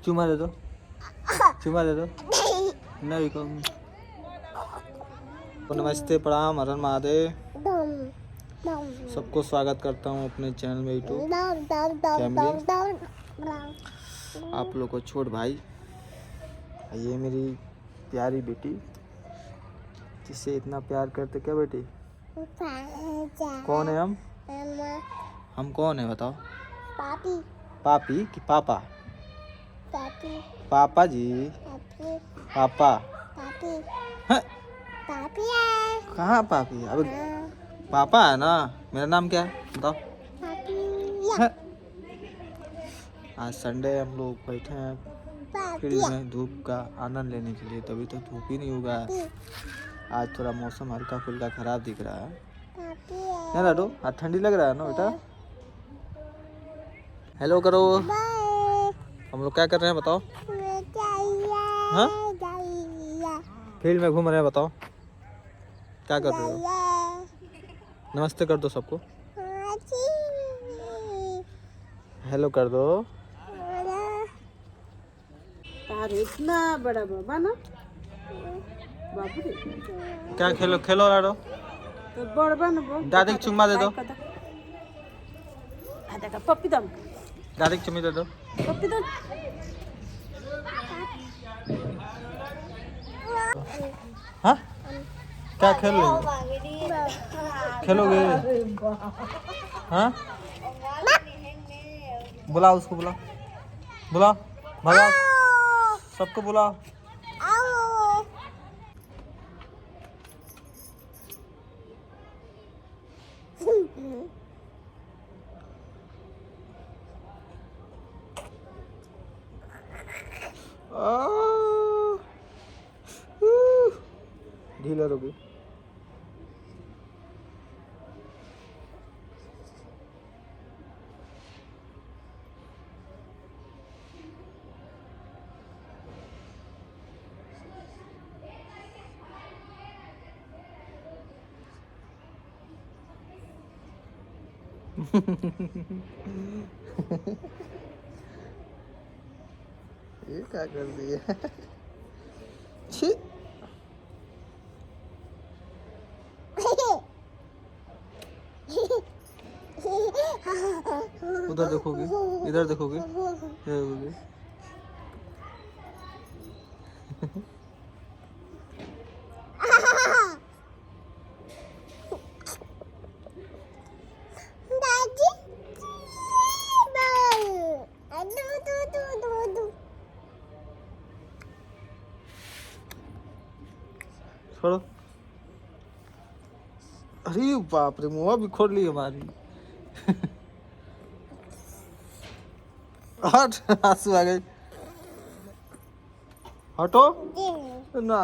चुमा दे दो, चुमा दे दो। नहीं को। नमस्ते, प्रणाम, हर हर महादेव। सबको स्वागत करता हूँ अपने चैनल में यूट्यूब फैमिली। आप लोग को छोट भाई, ये मेरी प्यारी बेटी जिससे इतना प्यार करते। क्या बेटी? कौन है हम कौन है बताओ? पापी। पापी कि पापा? पापी। पापा जी। पापी। पापा। पापी। हाँ? पापी है। कहाँ पापी? अब पापा है ना। मेरा नाम क्या है बताओ? पापी। हाँ? आज संडे हम लोग बैठे हैं फील्ड में धूप का आनंद लेने के लिए। तभी तो धूप ही नहीं होगा। आज थोड़ा मौसम हल्का फुल्का खराब दिख रहा है ना लाडो? आज ठंडी लग रहा है ना बेटा? हेलो करो। हम लोग क्या कर रहे हैं बताओ? हाँ? फील्ड में घूम रहे हैं। बताओ क्या कर रहे हो? नमस्ते कर दो सबको। हेलो कर दो। इतना बड़ा बाबा ना बाबू रे। क्या खेलो खेलो लाडो? तो बड़बा ना दादी को चुम्मा दे दो। देखा पप्पी दम। दादी को चुम्मी दे दो। पप्पी दम। हाँ? क्या खेल रहे? खेलोगे? हाँ? बुलाओ उसको, बुलाओ बुलाओ, भगाओ सबको बुलाओ। ढीला रोगी। ये क्या कर दिया? छी। उधर देखोगे, इधर देखोगे, इधर देखोगे। छोड़ो। अरे बाप रे, मुँह भी खोल ली हमारी। हट, आंसू आ गए। हटो ना।